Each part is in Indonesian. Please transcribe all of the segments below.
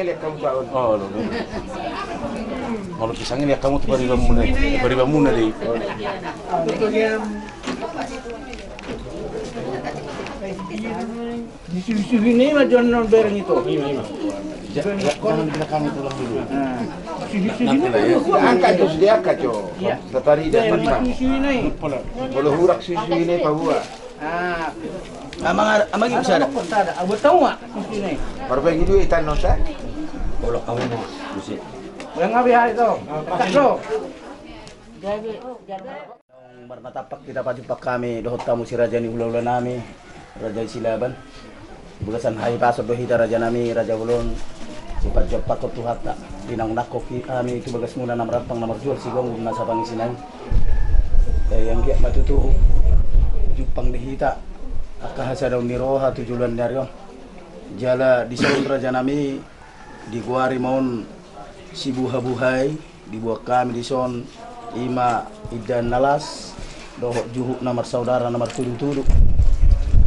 lihat kamu kawan. Oh, lo. Kalau pisangnya lihat kamu tuh bari bamuna deh. Di sini mah jangan bereng itu. Jangan di belakang itu lang dulu. Nanti lah ya. Angkat tuh diangkat jo. Tatari dan Di mana? sini. Kalau hurak susu ini pahua. Amang ibu sada. Sada. Abot tahu nggak di sini? Parpeng itu ikan nosa. Kalau kamu mau mesti. Yang ngabi hari itu. Dekat lo. Marnatapak kita pajumpa kami dohot tamu si raja ni ula-ula nami raja Silaban bugasan hai pasod dohita raja nami raja ulon si pajumpa ko tuhata dinang nako kami itu bagas muna nam rampang nomor jual sigong nasa pangisinan yang dia matutu jupang dihita akahasa daw ni roha tujulan daryo jala di son raja nami di guari maun si buha-buhay di buah kami di son ima idan nalas dohok juhuk namar saudara namar tudu-tudu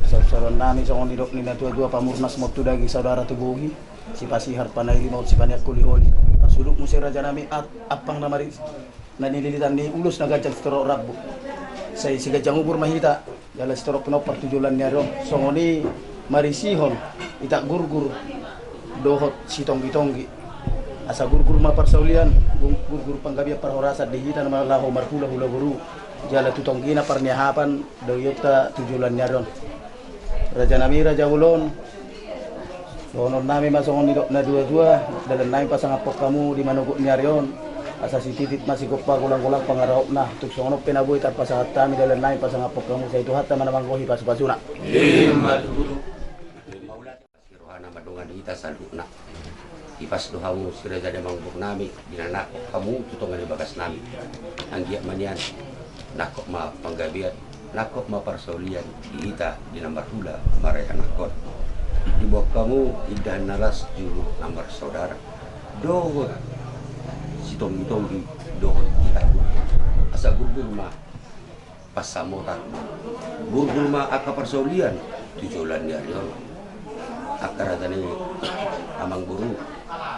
saudara nami songon didok nina tua-tua pamurnas motu dagi saudara tubuhi si pasihar panai limau si paniak kuliholi pasuduk musir raja nami apang namari nanililitan ni ulus nagajal setorok rabu saya si gajang ubur mahita jala setorok penopar tujulan nyaro songoni marisihon itak gurgur dohot si tonggi-tonggi asa gurgur ma parsaulian gurgur panggabia parhorasa dihita nama laho marhula hula guru jala tutonggina parniahapan doyota tujulan nyaron raja nami raja ulon sonon nami masongon nidok na dua-dua dalam nami pasang apok kamu di manuguk nyarion asa si titit masih gopa gulang-gulang pangaraup nah tuk songonok penabuhi tanpa sahat kami dalam nami pasang apok kamu saya itu hatta manamangkohi pasu-pasuna rohana madongan kita salukna ipas dohamu sira jadi mangbuk nami dinanak kamu tutongan di bagas nami anggiak manian nakok ma panggabiat nakok ma parsaulian diita di nomor hula marai anakot di bawah kamu idan nalas juru nomor saudara dohot si tonggi dohot kita asa gurgur ma pasamota gurgur ma aka parsaulian tujulan yarion akaratani amang buru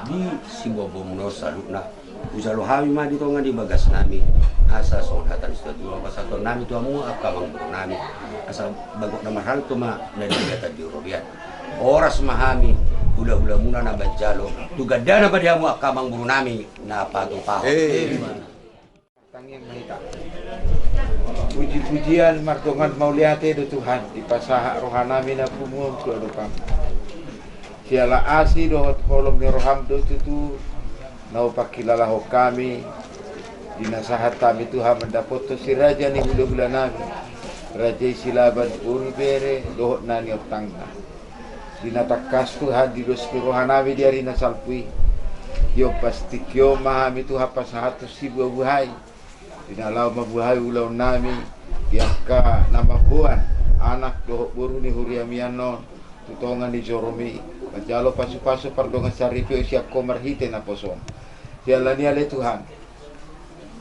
di simbobom no salukna usalo hami ma ditongan di bagas nami asa songhatan studio pasaton nami tu amu akamang buru nami asa bagok nama hal tu ma nadiyata di robiat oras mahami hula-hula muna na banjalo tugadana ba diamu akamang buru nami na pato-paho Tangiang mahita. Puji-pujian martongan mauliate do Tuhan di pasaha rohanami na pumum ku adukam. Siala asi dohot holom ni roham do tutu nau pakilalaho kami dinasahat kami Tuhan mendapat si raja ni hula-hula nami raja Silaban uri bere dohot nani otangna dinatakas Tuhan di dos rohanami diari nasalpui yo pasti kyo mahami Tuhan pasahat si buah-buahai dinalau mabuhay ulaw nami biaka nama buan anak dohot buru ni huriamianon tutongan di Joromi Pajalo pasu-pasu pardongan saripio siap komarhite na poson. Sialani ale Tuhan.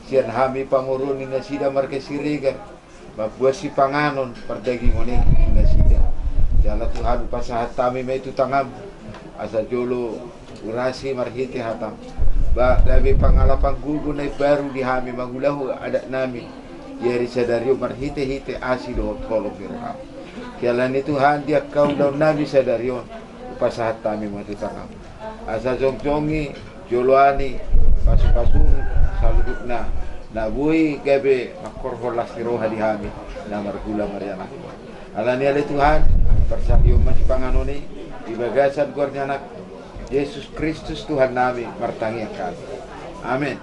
Sian hami panguruni na sida markesirigan. Mabuas si panganon pardaging oni na sida. Jala Tuhan pasahat tami may tutangam. Asa jolo urasi marhite hatam. Ba labi pangalapang gugu na baru di hami magulahu adat nami. Yari sadario marhite-hite asido tolong birham. Sialani Tuhan dia kau daun nabi sadarion. Pasahat kami matutangam asa jongjongi joloani pasu-pasu saluduk na nabui gabe makorholas roha di hami na margula mariana alani ale Tuhan persadio masih panganoni di bagasan guarnya anak Yesus Kristus Tuhan nami martangi kami amin.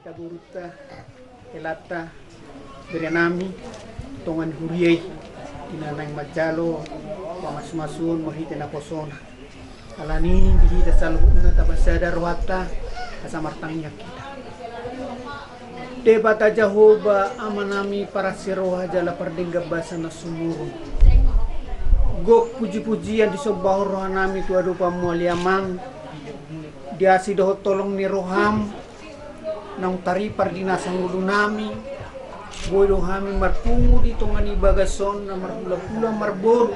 Taburuta, Elata, Berenami, Tongan Huriei, Tinanang Majalo, Pamas-masun, Mahita na Posona. Alani, bihita sa lubuna tabasada ruwata, kasamartangnya kita. Debata Jehovah amanami para siroha jala pardengga basa na sumurong. Gok puji-pujian di sobaho rohanami tuadu pamualiamang. Diasi doho tolong ni roham. Nang taripar dinasang ulu nami. Boy rohami marpungu di tongani bagason na marpula-pula marboru.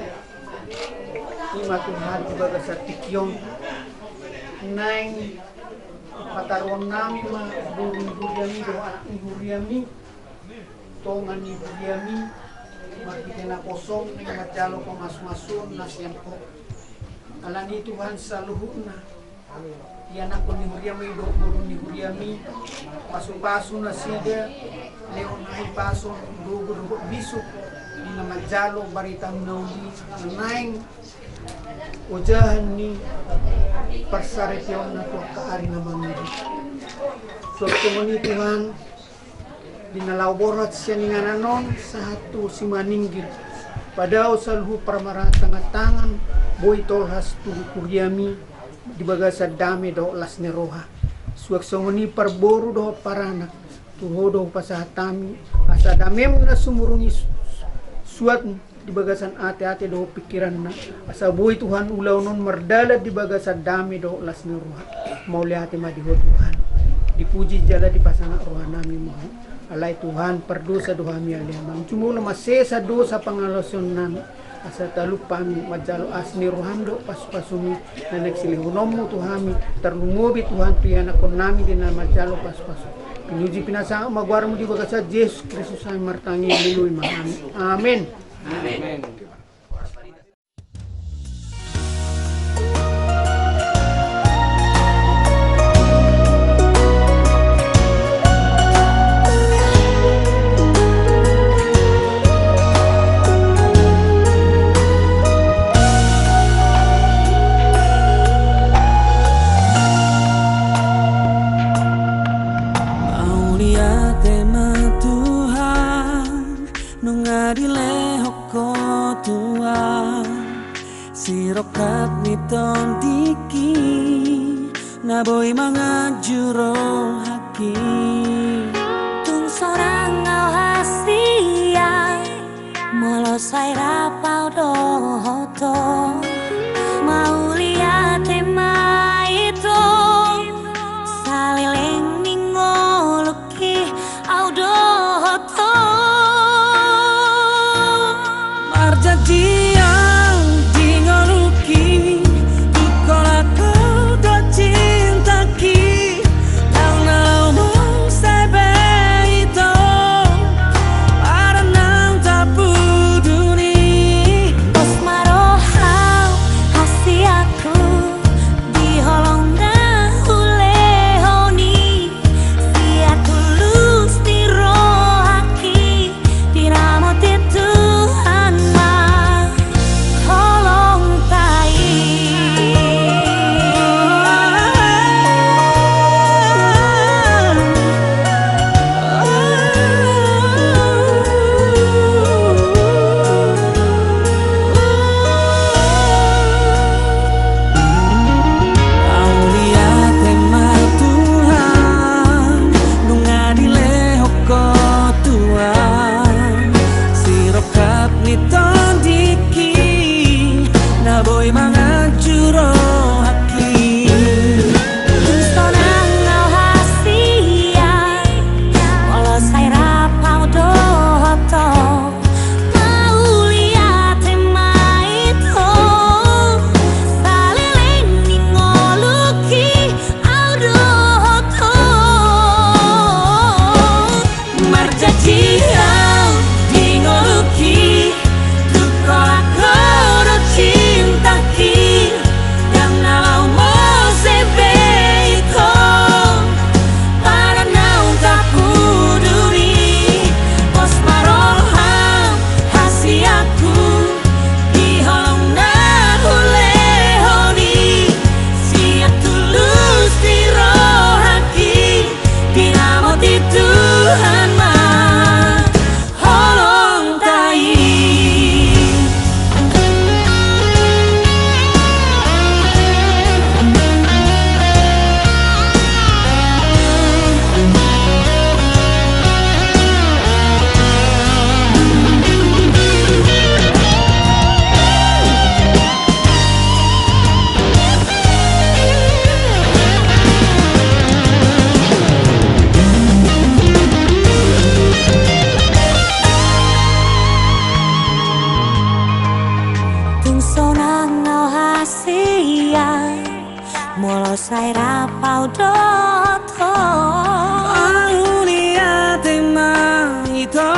Ima Tuhan di bagasat tikyong. Naing pataruang nami ma burung huriami do anak ni huriami tongan ni huriami makitena kosong ni macalo pamas-masun nasian ko alani Tuhan saluhuna anak ko ni huriami do burung ni huriami pasu-pasu nasida leon ay paso dugo bisuk ni na macalo barita nauli naing ujahan ni persaretiyon na to kaari na mamili. So tumuni Tuhan dinalaborat siya ni ngananon sa hatu si maninggir. Padaw sa luhu paramaratang tangan boy tolhas tuhu kuryami di bagasa dami do las ni roha. Suwag songoni parboru do paranak tuho do pasahatami asa damem na sumurungi suat di bagasan ate-ate do pikiran na asa buhay Tuhan ulaw nun mardalat di bagasan dami do las ni ruha maulihati madiho Tuhan dipuji jala di pasangan ruha nami mo alay Tuhan perdosa doha mi alimang cumuna masesa dosa pangalasyon nami asa talupami majalo asni ruham do pas-pasumi na nagsilihunong mo Tuhan mi terlungobi Tuhan tuyana kon nami di na majalo pas-pasu pinuji pinasa magwara mo di bagasan Yesus Kristus ay martangi niluy mahami amen. Amin. Mau lihat tema Tuhan nungadile tua sirokat niton tiki naboy mga juro haki tung sorang alhasia molosai rapau dohoto mau lihat tema itu salileng ningoluki audohoto Marjadiang dingoluki Kukola kuda cintaki Nau mau sebe itu Para nang tapu duni Osmaroha molo sai rapau doto Aulia te maito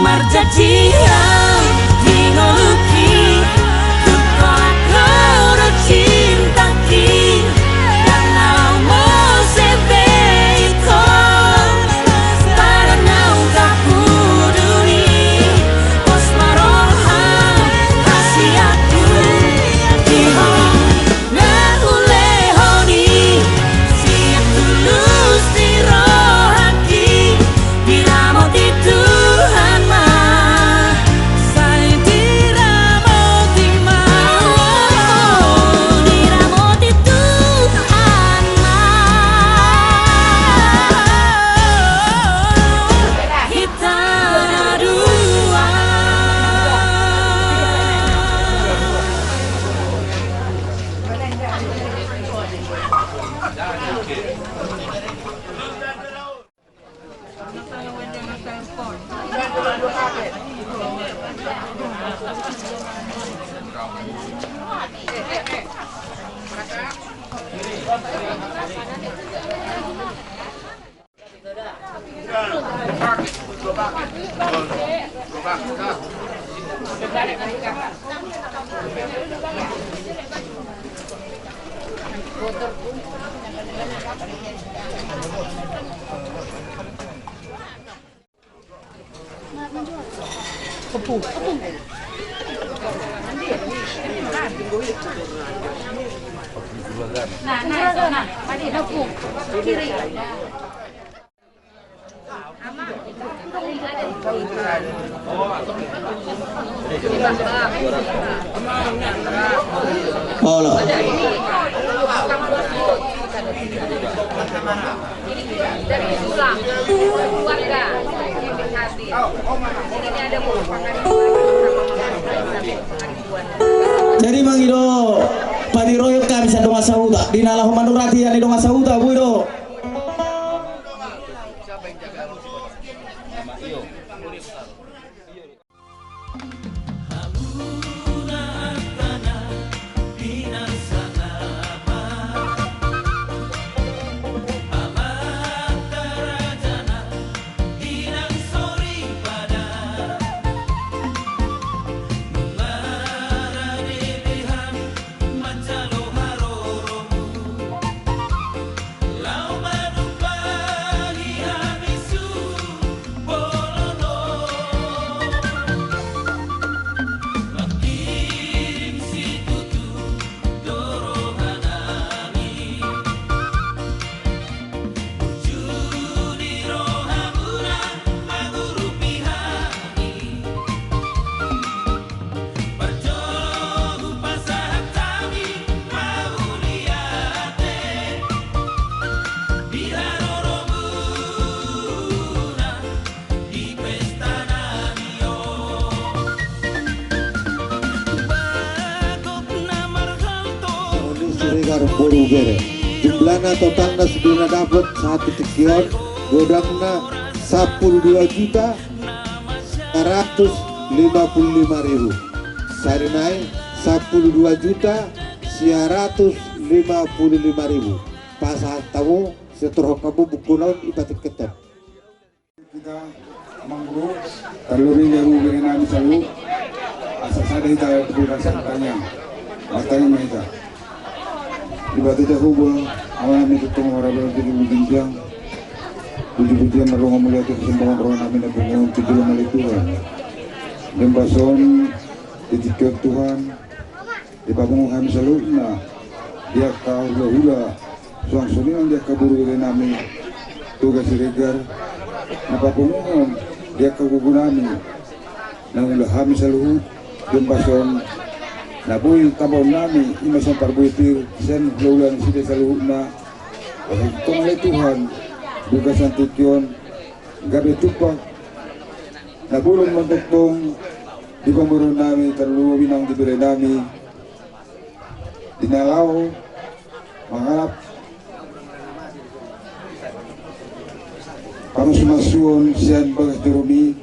Marjatia dingoluki Kukolaku do cintaki Dan naumu sebeito Pada nau tak peduli Pos maroham kasih aku Dihong ngehulehoni Siap tulus di rohaki Bila mau Tuhan dari Sulang keluarga ini ada jadi mangido padiroyo kami sa donga sauta dinalah manurati ani donga sauta buido Boru bere jumlahnya totalnya sudah dapat 1 tekion godangnya 12.155.000 sarinai 12.155.000 pasal tamu seterok kamu buku laut ibatik ketat kita mengguru kalori yang mungkin kami selalu asal ada kita kebebasan tanya matanya mereka ibadah jahubul awalnya ketemu orang berarti bincang puji-pujian meronga mulia kesembuhan roh amin dan penguang tujuan oleh Tuhan dan bason ditikir Tuhan di bangun kami selalu dia kau hula suang sunian dia kabur dari nami tugas regar napa penguang dia kabur nami nang ulah kami selalu dan bason Naboy tabon nami imasang parbuitir sen laulan sida saluhna tong oleh Tuhan bukasan tikyon gabi tupak nabulong mantutong di pamburon nami terlalu binang diberi nami dinalaw mangalap pamasumasun sian bagas jerumi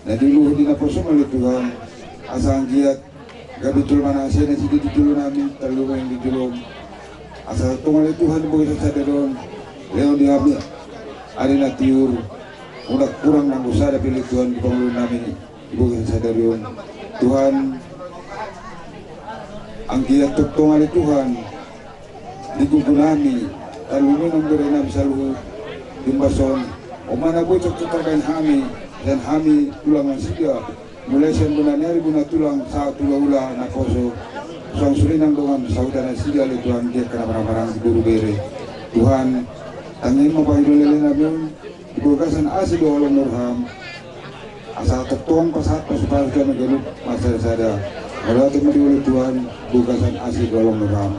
na diluhur di naposo oleh Tuhan asal giat gabitul manasya na sige ditulo namin talungan yang ditulong asal tungal Tuhan bagas sa dadon leon di kami ada na tiur udah kurang nang usaha pilih Tuhan di Pangulo namin bagas sa dadon Tuhan ang giat tungal Tuhan di gugunami talungan ang beri namin sa luhur Dimbason, umana boy cocok hami dan hami tulangan siga mulai sebenarnya guna tulang saat tula-ula nakoso sang surinang dengan saudara siga le Tuhan dia kena barang-barang di guru bere Tuhan tangin mapahidolele namin dibukasan asi do olong nurham asal tertuang pasat pasupal ka magalup masada wala timadi oleh Tuhan bukasan asi do olong nurham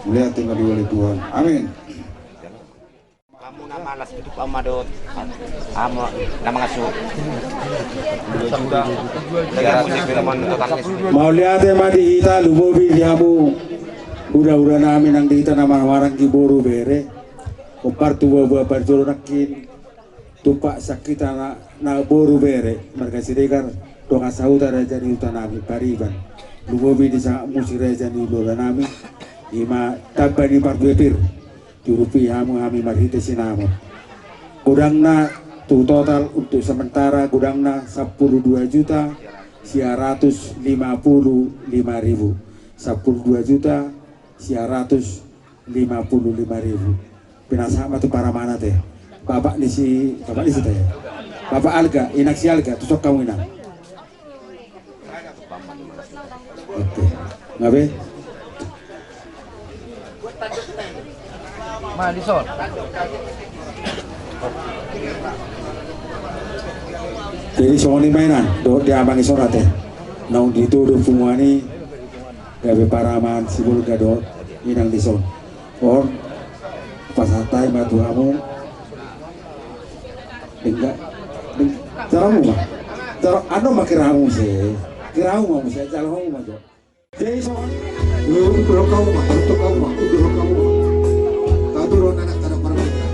mulai timadi oleh Tuhan amin. Malas itu amadot amo na mga su mau lihat madi hita lumobi diamu udah namin ang dita naman warang kiboru bere kompar tuwa buah parjolo nakin tupak sakita na boru bere marga sidegar donga sauta raja di hutan nami pariban lumobi di sa musi raja di lola nami ima tabani parduepir Jurupi hamu kami marhite sinamo. Gudangna tu total untuk sementara gudangna 12 juta 955.000. 12 juta 955.000. Pinasama tu para mana teh? Bapak di teh. Bapak Alga, inak si Alga, tusok kamu inak. Oke. Ngabe? Madison. Jadi soal mainan, do di abang isorat ya. Naung dituduh pumuani, gawe paraman sibul gadot, inang dison. Or pas hatai batu kamu, enggak, caramu mah, cara anu mah kiramu sih, kiramu mah sih, caramu mah jo. Jadi soal, lu belum kau mah, untuk kau mah, belum kau mah. Turun anak tanah permainan.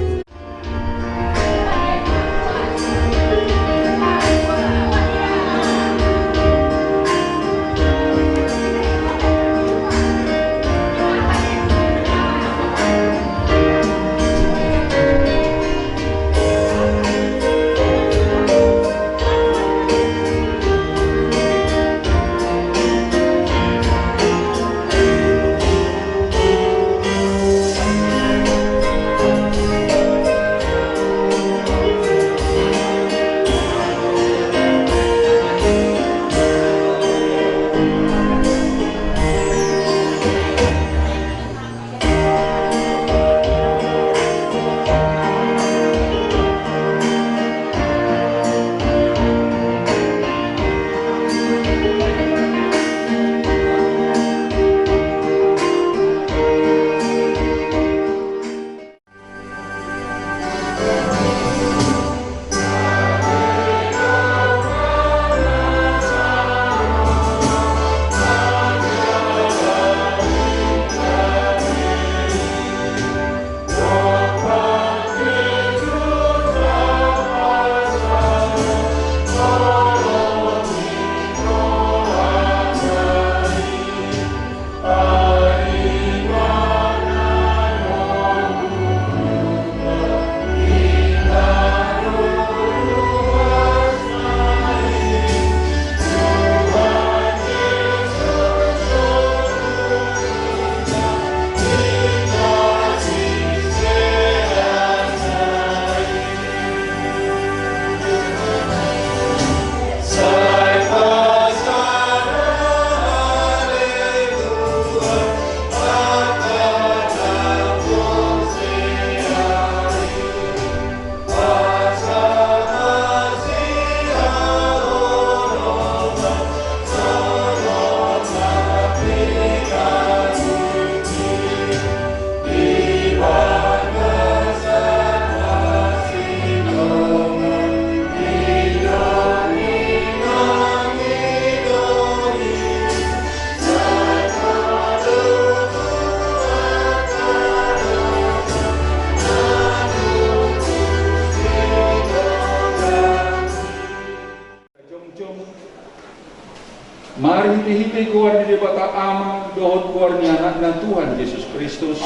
Mari hiti-hiti keluar di bata ama, dohot keluar ni anak Tuhan Yesus Kristus,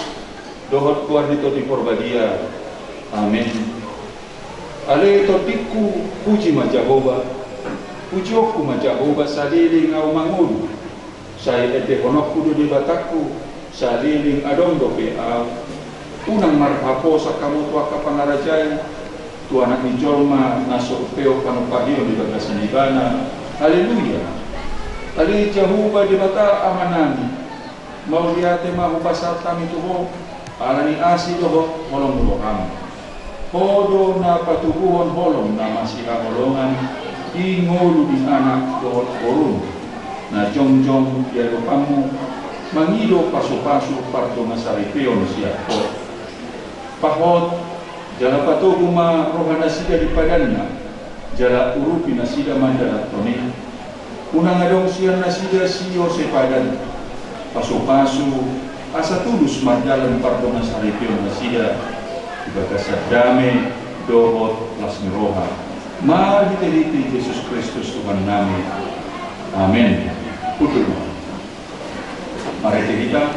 dohot keluar di toti porbadia. Amin. Ale totiku puji ma Jehovah, puji oku ma Jehovah saliling au mangun. Saya ete honokku di bataku, saliling adong dope au. Unang marhapo sa kamu tua kapangarajay, tua anak ni jolma nasok peo kanupahio di batas nibana. Haleluya. Ali Jehovah di bata amanami, mau liate mau pasal kami tuho, alani asi doho holong doham. Hodo na patubuhon holong na masila holongan, ingolu di anak dohot korun. Na jong-jong dia dopamu, mangido pasu-pasu parto masaripeon siapa. Pahot jala patubu ma rohana sida di padanna, jala urupi nasida mandala toni. Unang adong siya nasida siyo sepadan, pasu-pasu asa tulus mardalan parto masaripeon nasida. Ibagasat dame dohot lasmi roha. Mari teliti Yesus Kristus Tuhan nami. Amin. Putul. Mari kita.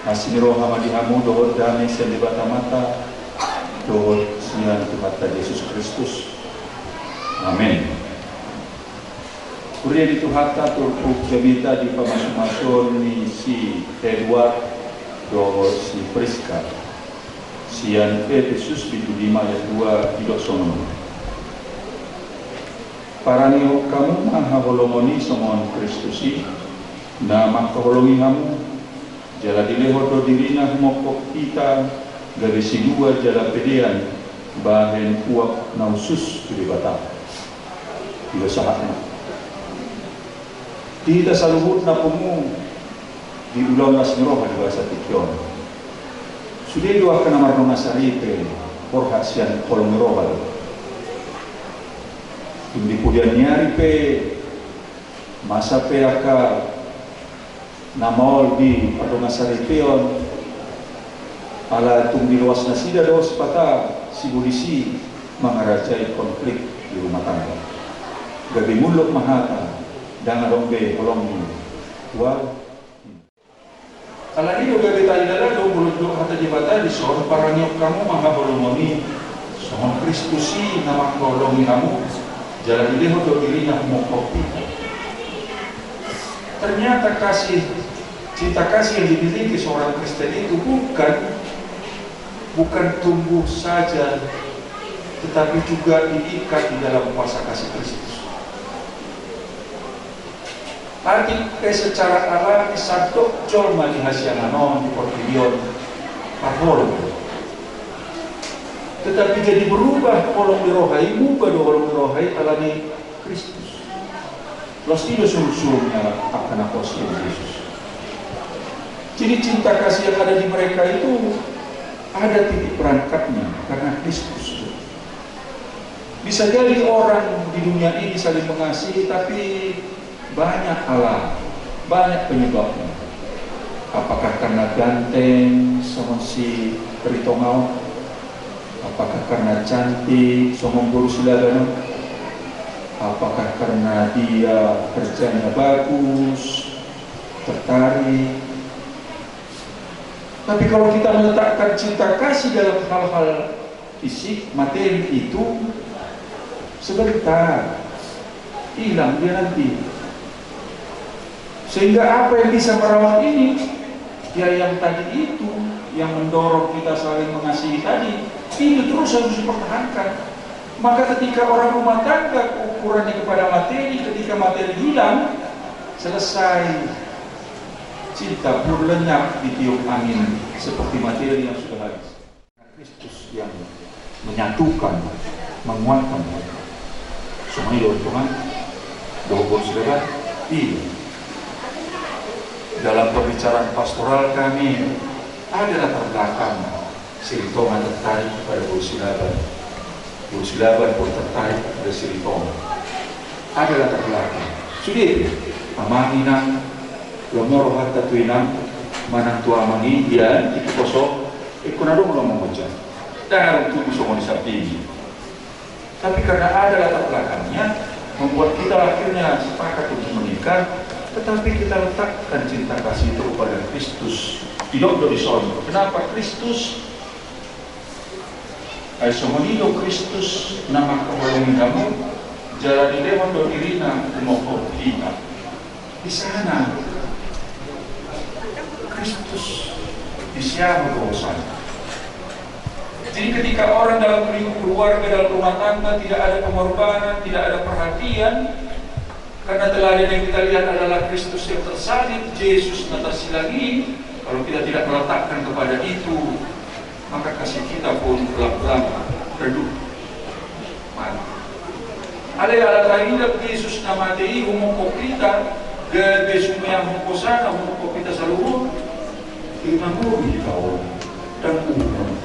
Asmiroha madihamu dohot damai di bata mata dohot sian Tuhan Yesus Kristus. Amin. Kuria di Tuhata turku kemita di pamasun-masun ni si Edward dohot si Priska sian Efesus di 5 ayat 2 idok sono. Paranio kamu mahaholongoni somon Kristusi na makaholongi kamu jala dilehodo dirina mokok kita gawe sigua jala pedean bahen uap nausus di bata tiga sahatna tidak saluhut na pumu di ulang nasmiroha di bahasa Tikyon sudah dua kena marno nasaripe porhasian kolong roha hindi pudian nyari pe masa pe aka namol di padonga saripeon ala tung di luas nasida dos pata si polisi mengarajai konflik di rumah tangga gabi muluk mahata dengan dombe kolong wal ala ini gabi tadi dada do mulut do hata jibata di soal paranyok kamu maha bolomoni soal Kristusi nama kolongi kamu jalan ini do dirinya mokok ternyata cinta kasih yang dimiliki seorang Kristen itu bukan tumbuh saja, tetapi juga diikat di dalam kuasa kasih Kristus. Arti secara alami satu jol mali hasiananon di portilion parpol. Tetapi jadi berubah kolong dirohai, buka do kolong dirohai alami Kristus. Los itu suruh-suruhnya akan apostil Yesus. Jadi cinta kasih yang ada di mereka itu ada titik berangkatnya karena Kristus. Bisa jadi orang di dunia ini saling mengasihi, tapi banyak alam, banyak penyebabnya. Apakah karena ganteng sama si peritongau? Apakah karena cantik sama guru silaban? Apakah karena dia kerjanya bagus, tertarik? Tapi kalau kita meletakkan cinta kasih dalam hal-hal fisik, materi itu sebentar hilang dia nanti. Sehingga apa yang bisa merawat ini, ya yang tadi itu, yang mendorong kita saling mengasihi tadi, itu terus harus dipertahankan. Maka ketika orang rumah tangga ukurannya kepada materi, ketika materi hilang, selesai. Cinta pun lenyap ditiup angin seperti materi yang sudah habis. Kristus yang menyatukan, menguatkan mereka. Semuanya doa Tuhan, doa saudara, iya. Dalam pembicaraan pastoral kami ada latar belakang Siritonga tertarik kepada Guru Silaban. Guru Silaban pun tertarik kepada Siritonga. Ada latar belakang. Sudah, amanginang, lomor hatta tuinang, manang tua mangi, dia itu kosong, ikunadong lomong macam. Dan itu bisa menisapti. Tapi karena ada latar belakangnya, membuat kita akhirnya sepakat untuk menikah. Tetapi kita letakkan cinta kasih itu kepada Kristus. Tidak dari sono. Kenapa Kristus? Aisomonido Kristus nama kewalungan kamu. Jalan dewan do irina umoko kita. Di sana Kristus di siapa dosan. Jadi ketika orang dalam lingkup keluarga, dalam rumah tangga tidak ada pengorbanan, tidak ada perhatian. Karena teladan yang kita lihat adalah Kristus yang tersalib, Yesus yang tersilangi. Kalau kita tidak meletakkan kepada itu, maka kasih kita pun pelan-pelan redup. Ada alat lainnya Yesus nama Dei umum kita, gede sumia humposana umum kita seluruh, kita ngurus kau dan umum.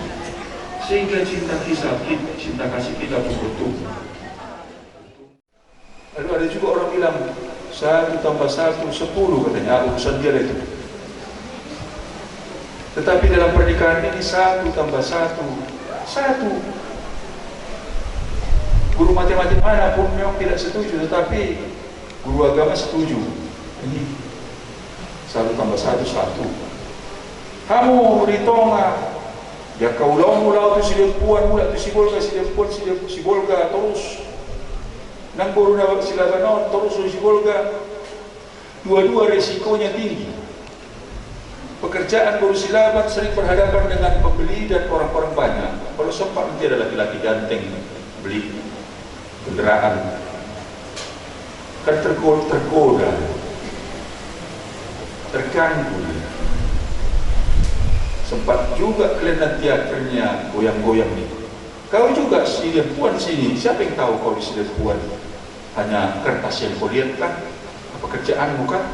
Sehingga cinta kasih kita pun bertumbuh. Lalu ada juga orang bilang 1 tambah 1 10 katanya, urusan dia itu. Tetapi dalam pernikahan ini 1 tambah 1 1. Guru matematik mana pun memang tidak setuju, tetapi guru agama setuju. Ini 1 tambah 1 1. Kamu beritonga, ya kau ulau tu silempuan mula tu sibolga terus. Nang baru dapat silaban terus sibolga. Dua-dua resikonya tinggi. Pekerjaan guru silaban sering berhadapan dengan pembeli dan orang-orang banyak. Kalau sempat nanti ada laki-laki ganteng beli kendaraan, kan tergoda, terganggu. Sempat juga kalian nanti akhirnya goyang-goyang nih. Kau juga si puan sini, siapa yang tahu kau di sini puan? Hanya kertas yang kau lihat kan? Pekerjaanmu kan?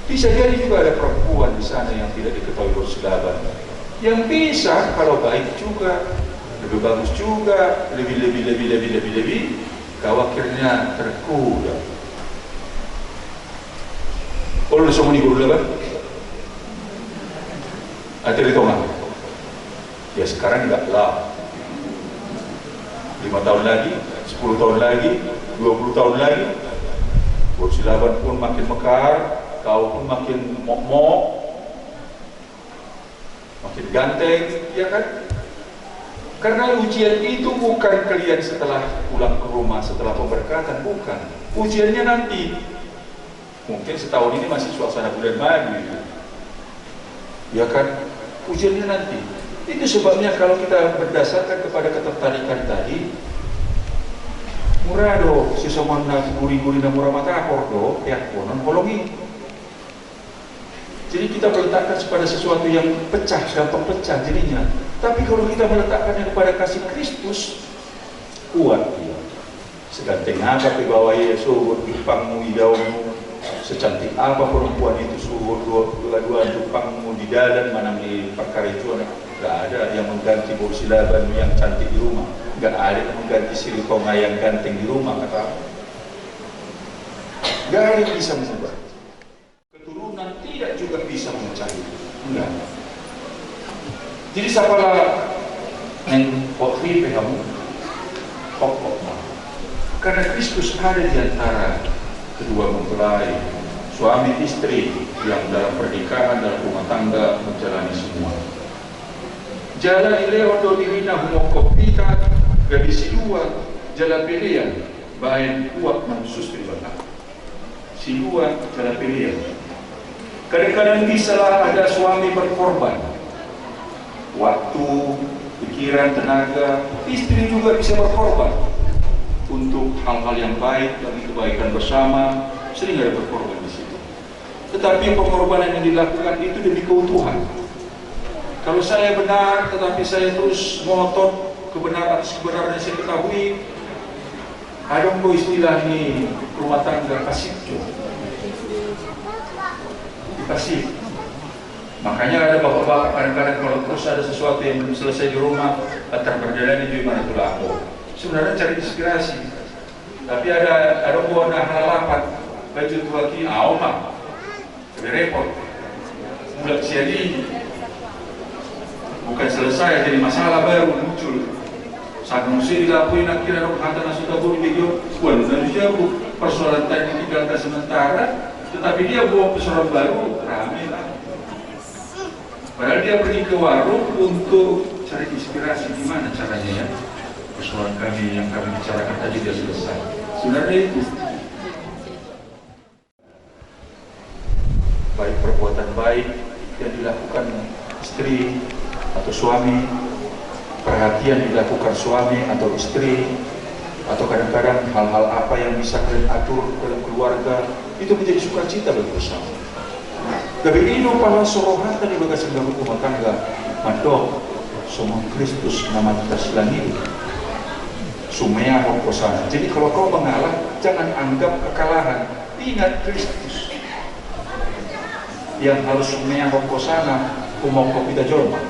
Bisa jadi juga ada perempuan di sana yang tidak diketahui bersilaban. Yang bisa kalau baik juga, lebih bagus juga, lebih, kau akhirnya tergoda. Kalau ada semua guru lebat, ada di tengah. Ya sekarang enggak lah. 5 tahun lagi, 10 tahun lagi, 20 tahun lagi, bersilaban pun makin mekar, kau pun makin mok-mok, makin ganteng, ya kan? Karena ujian itu bukan kalian setelah pulang ke rumah, setelah pemberkatan, bukan. Ujiannya nanti. Mungkin setahun ini masih suasana bulan madu, ya kan? Ujiannya nanti. Itu sebabnya kalau kita berdasarkan kepada ketertarikan tadi, Murah do, si somon na guri-guri na murah mata do, ya konon kolongi. Jadi kita meletakkan kepada sesuatu yang pecah, gampang pecah jadinya. Tapi kalau kita meletakkannya kepada kasih Kristus, kuat dia. Seganteng apa bawah Yesus, Jepangmu, idaumu, secantik apa perempuan itu suruh dua-dua Jepangmu di dalam mana di perkara itu, nggak ada yang mengganti Borsilaban yang cantik di rumah, nggak ada yang mengganti Silitonga yang ganteng di rumah, kata. Nggak ada yang bisa mengubah. Keturunan tidak juga bisa mencari, enggak. Jadi siapalah yang waktu kamu pokok, karena Kristus ada di antara kedua mempelai, suami istri yang dalam pernikahan, dalam rumah tangga menjalani semua. Jalan ileo do dirina humokop kita gadis dua jalan pilihan baik kuat mansus di belakang. Si dua jalan pilihan. Kadang-kadang bisa ada suami berkorban, waktu, pikiran, tenaga. Istri juga bisa berkorban untuk hal-hal yang baik, bagi kebaikan bersama. Sering ada berkorban di situ. Tetapi pengorbanan yang dilakukan itu demi keutuhan. Kalau saya benar, tetapi saya terus ngotot kebenaran atas kebenaran yang saya ketahui, ada istilah ini rumah tangga kasih. Dikasih. Makanya ada bapak-bapak kadang-kadang kalau terus ada sesuatu yang belum selesai di rumah, latar berjalan itu gimana tuh laku. Sebenarnya cari inspirasi. Tapi ada buah halapan baju tua ki mah lebih repot. Mulai jadi bukan selesai, jadi masalah baru muncul. Saat mesti dilakuin akhirnya orang kata nasuta buru video, bukan manusia persoalan tadi ditinggalkan sementara, tetapi dia bawa persoalan baru, ramai lah. Padahal dia pergi ke warung untuk cari inspirasi gimana caranya ya persoalan kami yang kami bicarakan tadi dia selesai. Sebenarnya itu baik perbuatan baik yang dilakukan istri atau suami, perhatian dilakukan suami atau istri, atau kadang-kadang hal-hal apa yang bisa kalian atur dalam keluarga, itu menjadi sukacita bagi bersama. Gabi ino pala sorohata di bagas ng rumah tangga, madok, sumang Kristus nama kita selangit, sumaya ko sana. Jadi kalau kau mengalah, jangan anggap kekalahan, ingat Kristus yang harus sumaya ko sana, kumoko kita jorma.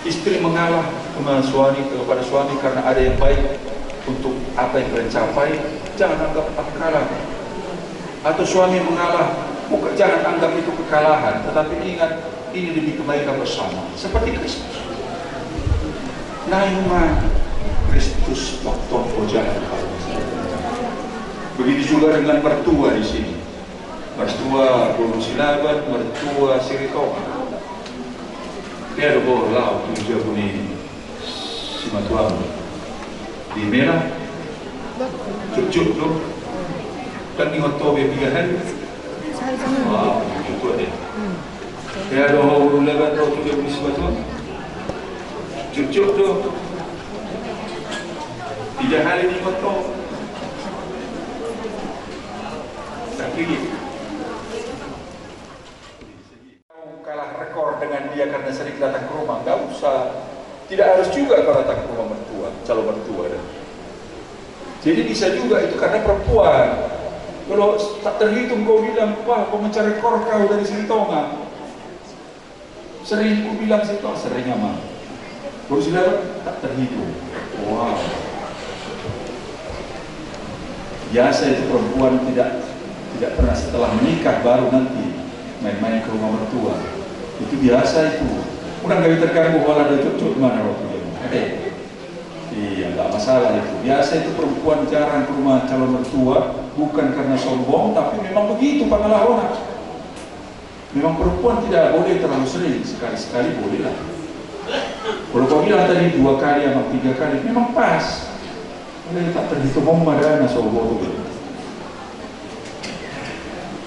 Istri mengalah kepada suami karena ada yang baik untuk apa yang kalian capai, jangan anggap kalah. Atau suami mengalah, jangan anggap itu kekalahan, tetapi ingat ini demi kebaikan bersama, seperti Kristus. Naima Kristus waktu jalan. Begitu juga dengan mertua di sini, mertua Borsilaban, mertua Silitonga. Dia ada bawa laut tujuh bunyi si matuamu di merah cucuk tu kan di hotel biar hari wow cucuk ada dia ada bawa lebat tu tujuh bunyi si matuamu cucuk tu 3 hari di hotel tapi kalah rekor dengan dia karena sering datang ke rumah, nggak usah. Tidak harus juga kalau datang ke rumah mertua, calon mertua. Jadi bisa juga itu karena perempuan. Kalau tak terhitung kau bilang, wah kau mencari rekor kau dari Silitonga. Sering kau bilang Silitonga, seringnya mah. Borsilaban tak terhitung. Wow. Biasa itu perempuan tidak pernah setelah menikah baru nanti main-main ke rumah mertua. Itu biasa itu. Udah gak terganggu kalau ada cucu mana waktu itu. Iya, nggak masalah itu. Biasa itu perempuan jarang ke rumah calon mertua, bukan karena sombong, tapi memang begitu pengalaman. Memang perempuan tidak boleh terlalu sering, sekali-sekali boleh lah. Kalau kau bilang tadi 2 kali atau 3 kali, memang pas. Boleh tak terhitung memadana sombong itu.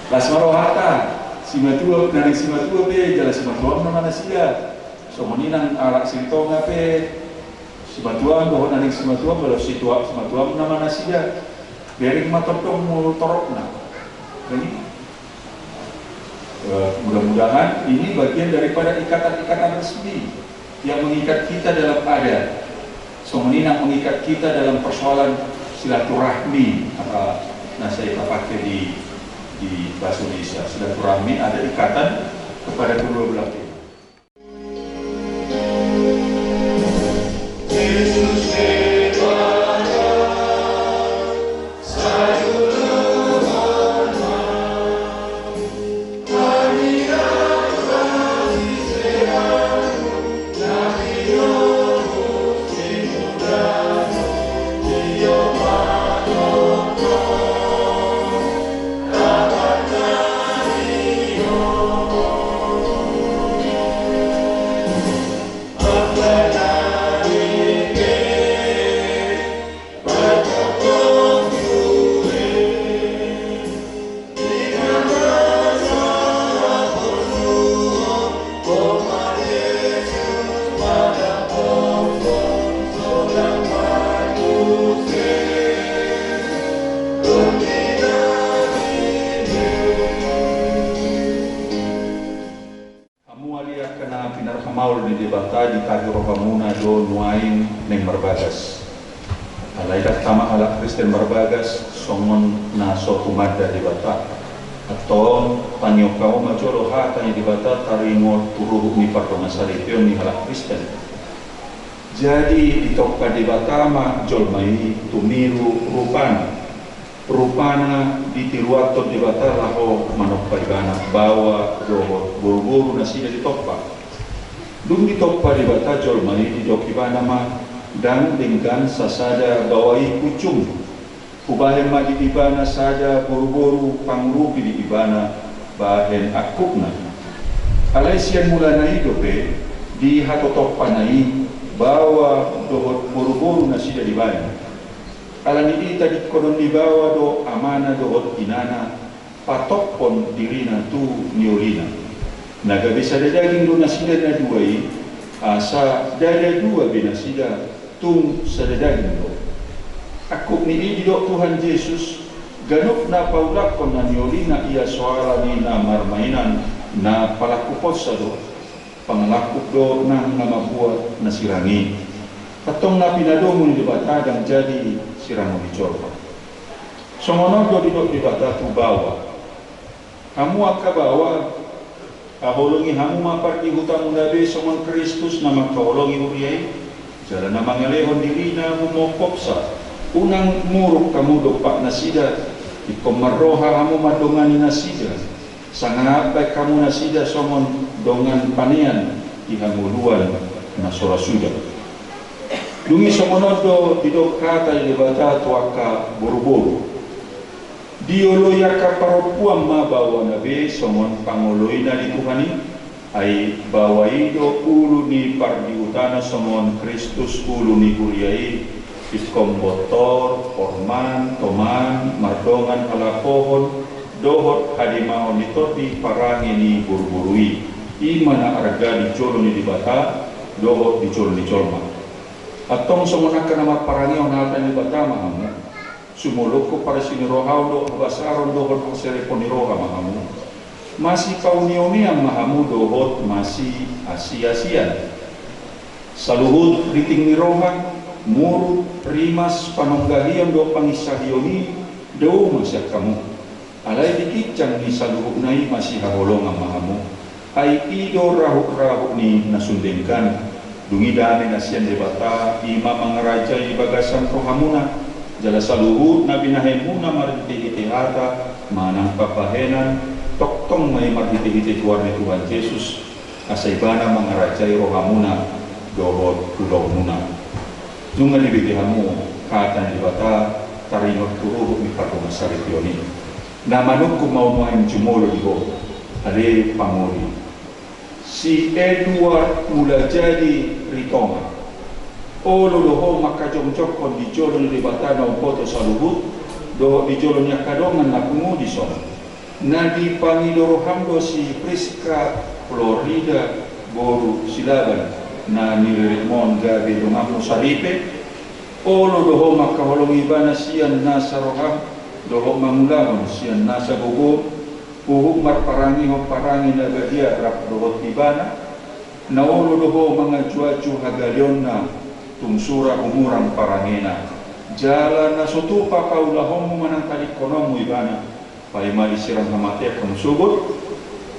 Lasmarohata. Simatua, naning simatua be, jala simatua mana sia. So meninang arak Silitonga be, Sematuang dohon aning sematuang kalau situa sematuang nama nasiya bering matotong mul torokna. Jadi mudah-mudahan ini bagian daripada ikatan-ikatan resmi yang mengikat kita dalam adat. Semenina mengikat kita dalam persoalan silaturahmi. Nah saya pakai di bahasa Indonesia. Silaturahmi ada ikatan kepada kedua belah pihak. Maul di debata di kaki rohamuna do nuain neng marbagas. Alaidah tama ala Kristen marbagas somon na sotu madda debata. Atau panyokau majolo hatanya debata taringo turuh ni partomasari pion ni ala Kristen. Jadi di toka debata ma jolmai tumiru rupana di tiruato debata laho manokpaibana bawa do buru-buru nasida di toka. Dung di toppa di bata jolmai di dokibana ma dan dengan sasada bawai kucung kubahen ma di ibana sada buru-buru pangrupi di ibana bahen akukna alaisian mulana idope di hatotoppa nai bawa do buru-buru nasida di bana alani ita di konon di bawa do amana do inana patokpon dirina tu niolina. Naga bisa ada daging do nasida na duai asa dada dua binasida tung sada daging do. Aku ni do Tuhan Yesus ganuk na paulakon na niolina ia soala ni na marmainan na palakupot sa do panglakup do nang namabuat na sirangi atong na pinadomo ni dibatadang jadi sirango di corba. Somono do di bata tu bawa kamu akabawa kaholongi hamu maparti hutang nabi somon Kristus na magkaholongi uriyay jala na mangalehon diri na humokopsa unang muruk kamu dopak nasida ikomaroha hamu madongani nasida sanganapay kamu nasida somon dongan panean ihamuluan na sorasuda dungi somonodo didok kata dibata tuaka buru-buru dioloya kaparopuam ma bawa nabe somon pangoloi na di Tuhani ay bawaido ulu ni pardiutana somon Kristus ulu ni Kuriai iskom botor, orman, toman, mardongan halapohon dohot hadimahon ito di parangi ni burburui imana arga di colo ni dibata dohot di colo ni colma atong somonaka nama parangi onatan di bata mahamu sumulok ko para sinirohaw do basaron dohot ang serepon ni roha mahamu masih paunioni ang mahamu dohot masih asia-asian saluhud riting ni roha murut rimas panonggahian do pangisahioni do masih kamu alay dikicang ni saluhud nai masih haholong ang mahamu ay ido rahuk-rahuk ni nasundengkan dungidane nasian debata ima mangaraja ibagasan rohamuna jala saluhud na binahemuna marhiti-hitihata manang papahenan toktong may marhiti-hiti tuan ni Tuhan Yesus asaibana mangarajay rohamuna dohot pulau muna nungan ibitihamu kata ni bata taringot turuhut ni patumasari pioni na manuk kumaunuain jumolo diho ale pangori si Edward mula jadi ritoma olo doho makajong-jokon di jolo ni batana upoto saluhut do di jolo niya kadongan na pungudi son na di pangidoro hamdo si Priska Florida boru silaban na nilirik mon gabi rumah musalipe olo doho makaholong ibana siyan nasa roham doho mangulahon siyan nasa gugur uhuk marparangi ho parangi na gadia rap doho ibana na olo doho mga cuacu hagalyon na tungsura umurang parangina jalan na sutupa kaulahon mo manang talik konomu ibana pai mali sirang hamate akong sugot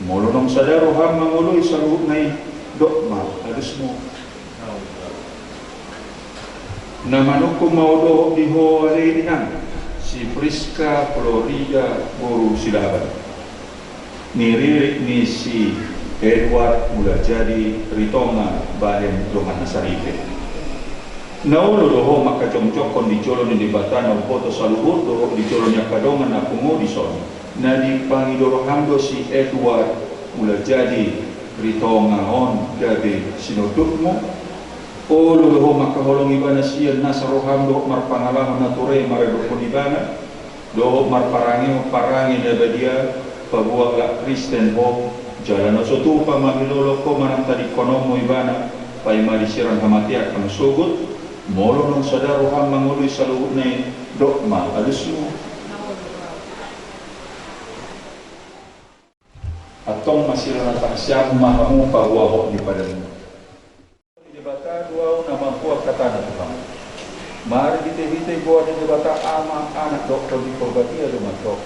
molonong sadaro ham manguloy sa ruhnay dokma hadus mo na manuko maudo diho areinan si Priska Florida Guru Silaban niririk ni si Edward Mulajadi Ritonga Baden Dongan Nasaripe naulo doho makajongcokon di colo ni dibatan na foto saluhur doho di colo niya kadongan na pungudison na di pangidoro hamdo si Edward Mulajadi Ritonga on gabi sinuduk mo olo doho makaholong ibana siya nasa roham doho marpangalahon na ture maredokon ibana doho marparangi parangi na badia pabuak la Kristen ho jalan na sotupa mamilolo ko manang tadi konomo ibana pai malisirang hamatiak ang sugut molo nung sadaro ham manguloy sa luhut na dokma alusu atong masira na taksiyang mahamu pahuaho ni padalino di bata duao na mahuak katana tukang mari dite-dite buat di bata ama anak dokter di Purbatia dumatok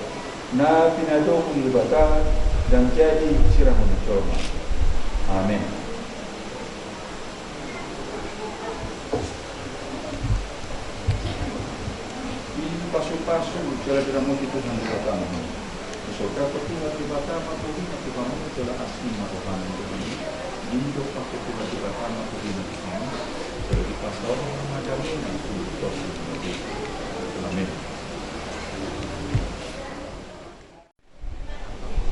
na pinadong di bata dan jadi sirang mencolma amin. Pasu-pasu jalan-jalan itu yang dikatakan. Saudara pertama tiba-tiba tuh nanti kamu jalan asli marokan ini. Indo pakai tiba-tiba kamu tuh nanti kamu. Jadi pas orang macam ini nanti terus nanti. Amin.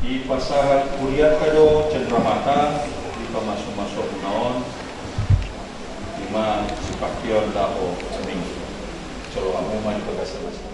Di pasaran kuliah kado cenderamata di masuk-masuk naon. Lima sepakian lahu seminggu. Kalau kamu mau dibagasan masuk.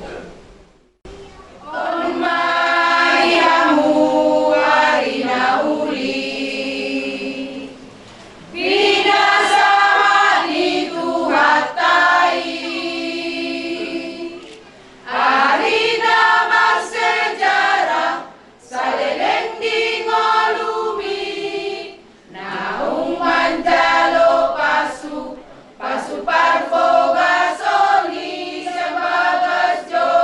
Pasu parvo gasoli, siang bagas jo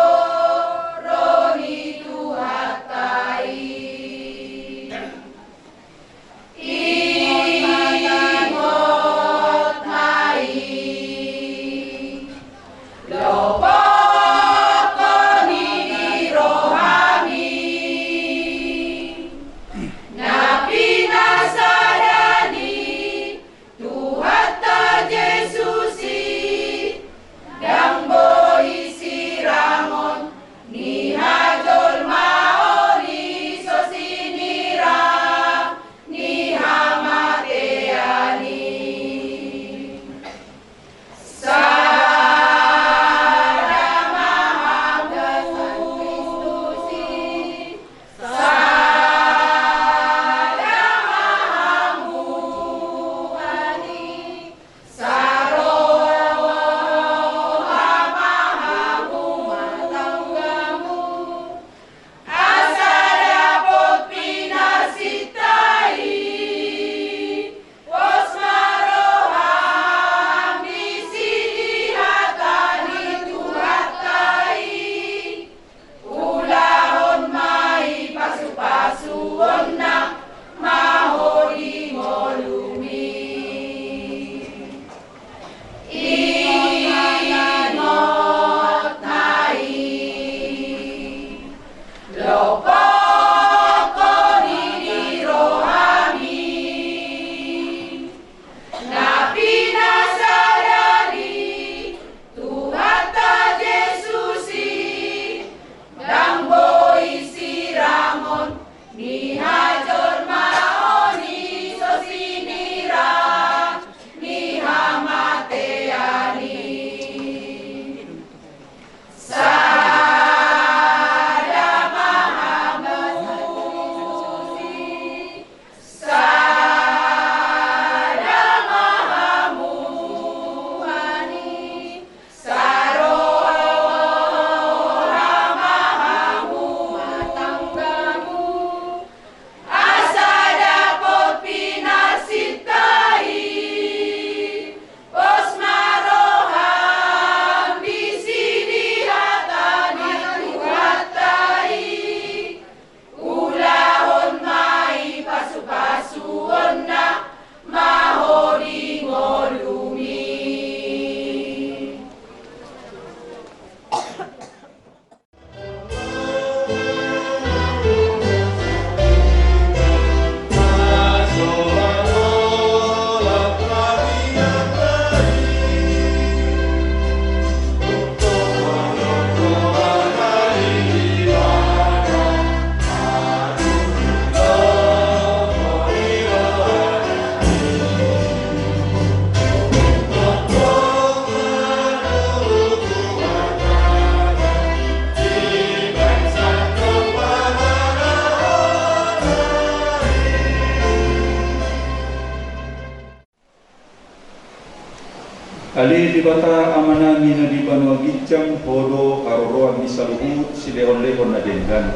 Ali di bata amanami na di banwa gijang hodo aroroan di saluhut si lehon-lehon na denggan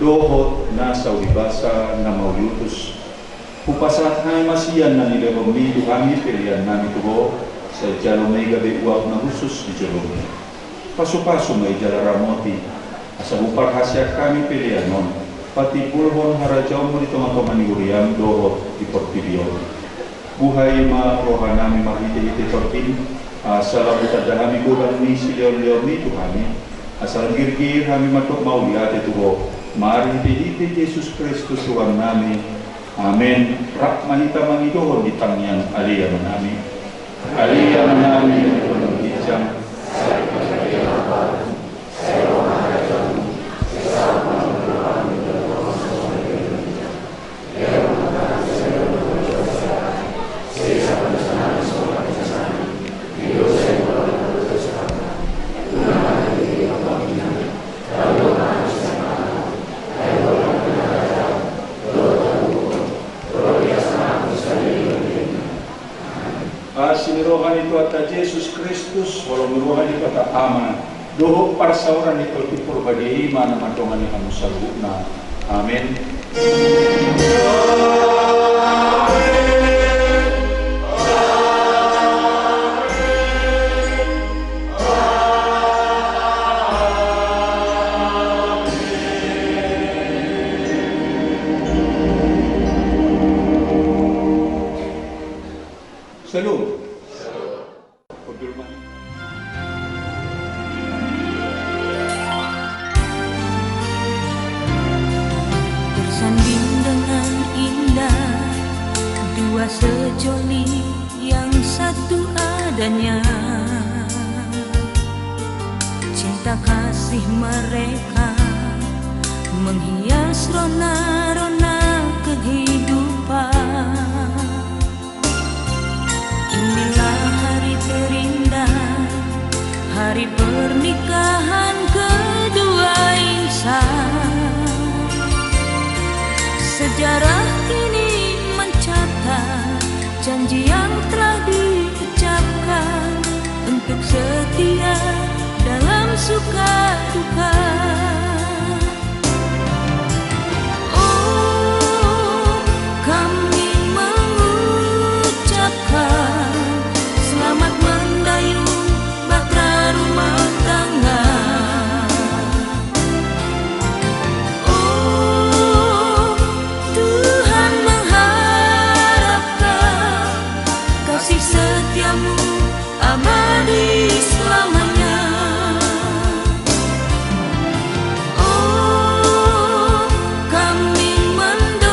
dohot na sa wibasa na mauyutus. Upasat na masiyan na nilehon mi duhami pilihan nami tuho sa jalo may gabi uwag na husus di jalo. Paso-paso may jala ramoti asa upar hasyak kami pilihan non pati pulhon harajaw mo dito nga pamaniuriam dohot di portibion. Buhay ma rohanami mahiti-hiti tortin salam utadahami gudang ni silion-lion ni Tuhami asalam girgir kami matok mauliate tuho mari hiti-hiti Yesus Kristus Tuhan nami amin. Rak manita mangidohon di tangyang alia manami hijang sinirohan itu atas Yesus Kristus walau mirohan itu atas ama doho parsauran itu tipur bagi mana mantongan yang kamu saluna amin. Salut. Bersanding dengan indah dua sejoli yang satu adanya, cinta kasih mereka menghias rona-rona kehidupan. Inilah hari terindah, hari pernikahan kedua insan. Sejarah kini mencatat janji yang telah diucapkan untuk setia dalam suka duka. Oh, kami mengucapkan selamat mendayung bahtera rumah tangga. Oh, Tuhan mengharapkan kasih setiamu abadi selamanya. Oh, kami mendoakan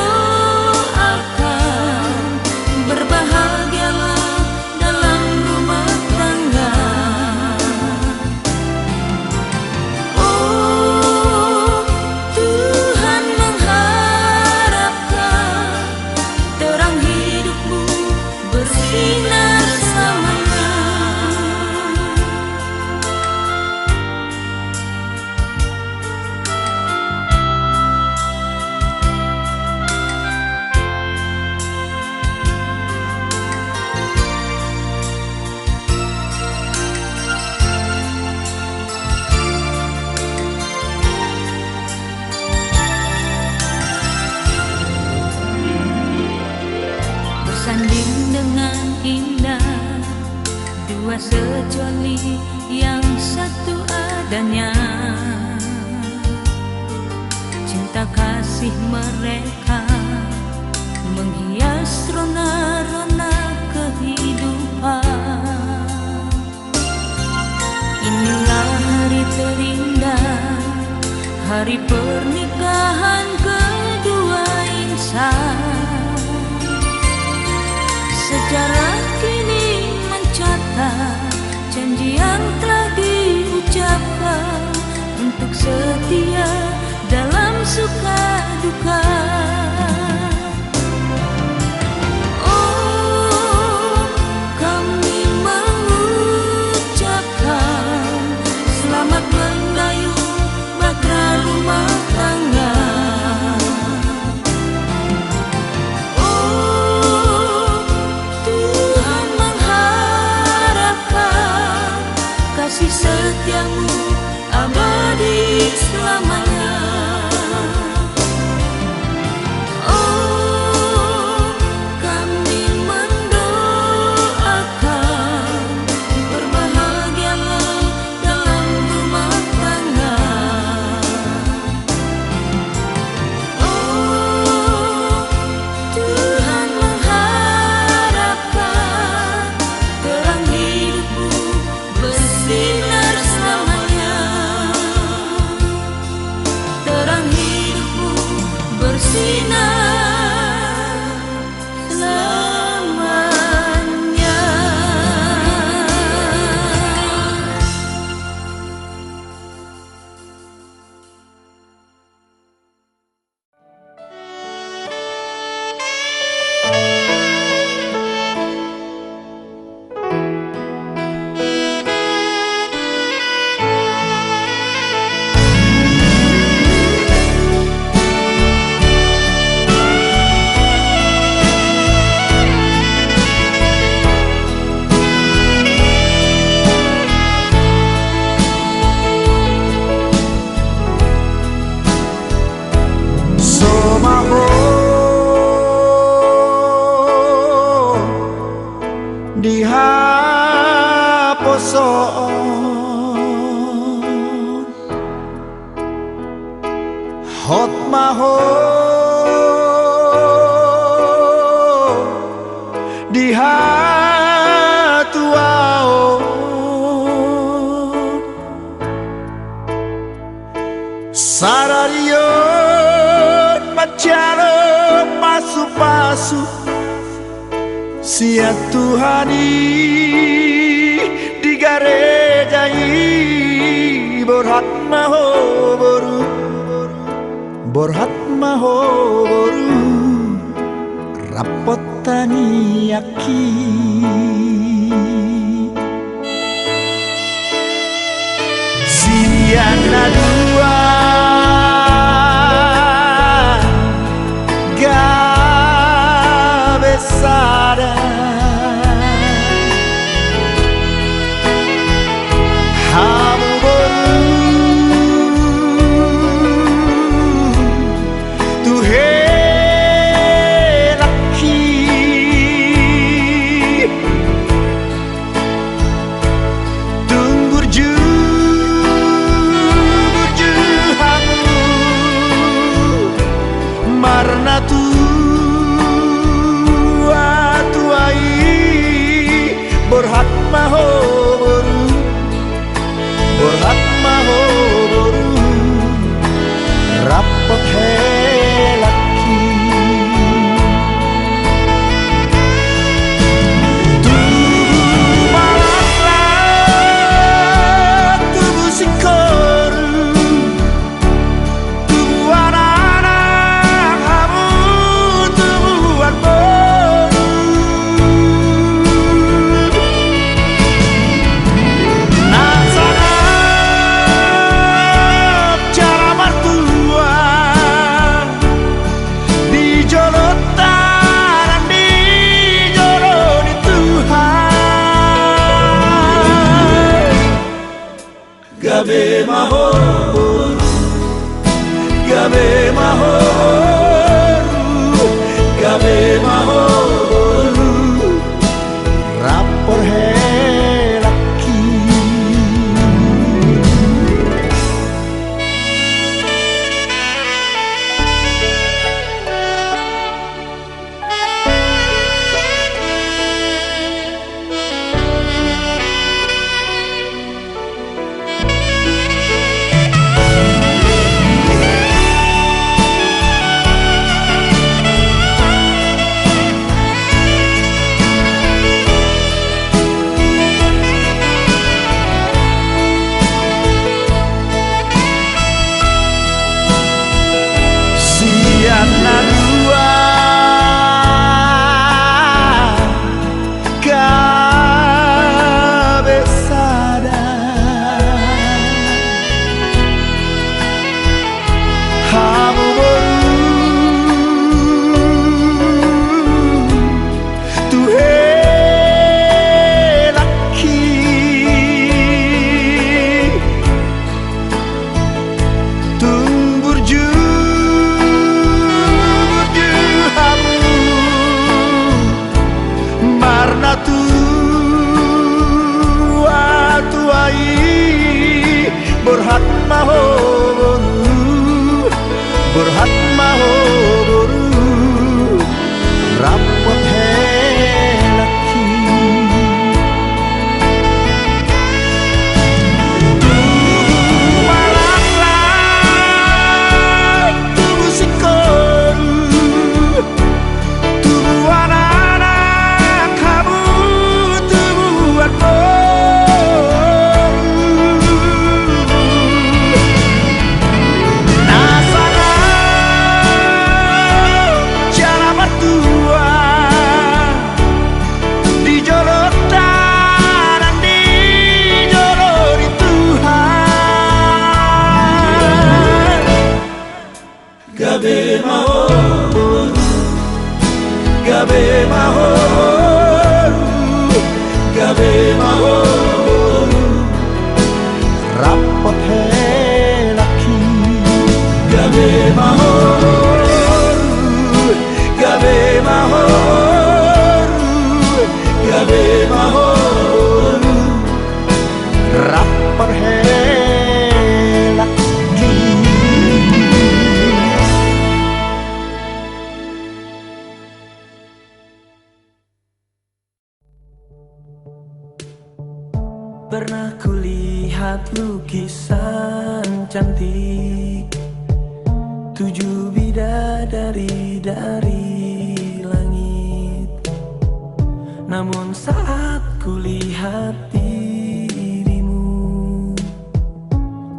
berbahagialah dalam rumah tangga. Oh, Tuhan mengharapkan terang hidupmu bersinar selamanya. Bersanding dengan indah dua sejoli yang satu adanya, cinta kasih mereka menghias rona-rona kehidupan. Inilah hari terindah, hari pernikahan kedua insan. Sejarah kini mencatat janji yang telah diucapkan untuk setia dalam suka duka. Oh, kami mengucapkan selamat mendayung bahtera rumah tangga. Oh, Tuhan mengharapkan bersinar selamanya. Dihaposon hot maho dihatuaon sararion macaro pasu-pasu sia Tuhani di garejai borhat maho boru rapotani aki siana dua gabesada hamu boru tuhe laki tunggur ju hamu marna tuai borhat maho borhat maho boru rapot helaki tubuh malatlah tubuh sikoru tubuh anak-anak kamu tubuhan boru nasanap cara mertua dijolotan dijoloni Tuhan gabe maho gabe maho gabe maho rapor helaki gabe mahor, gabe mahor. Rapot helaki Gabe mahor, gabe mahor, gabe mahor. Rapot helaki Pernah kulihat lukisan cantik 7 bidadari dari langit. Namun saat kulihat dirimu,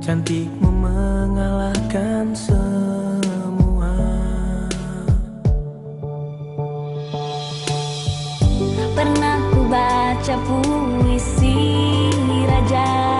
cantikmu mengalahkan semua. Pernah ku baca puisi raja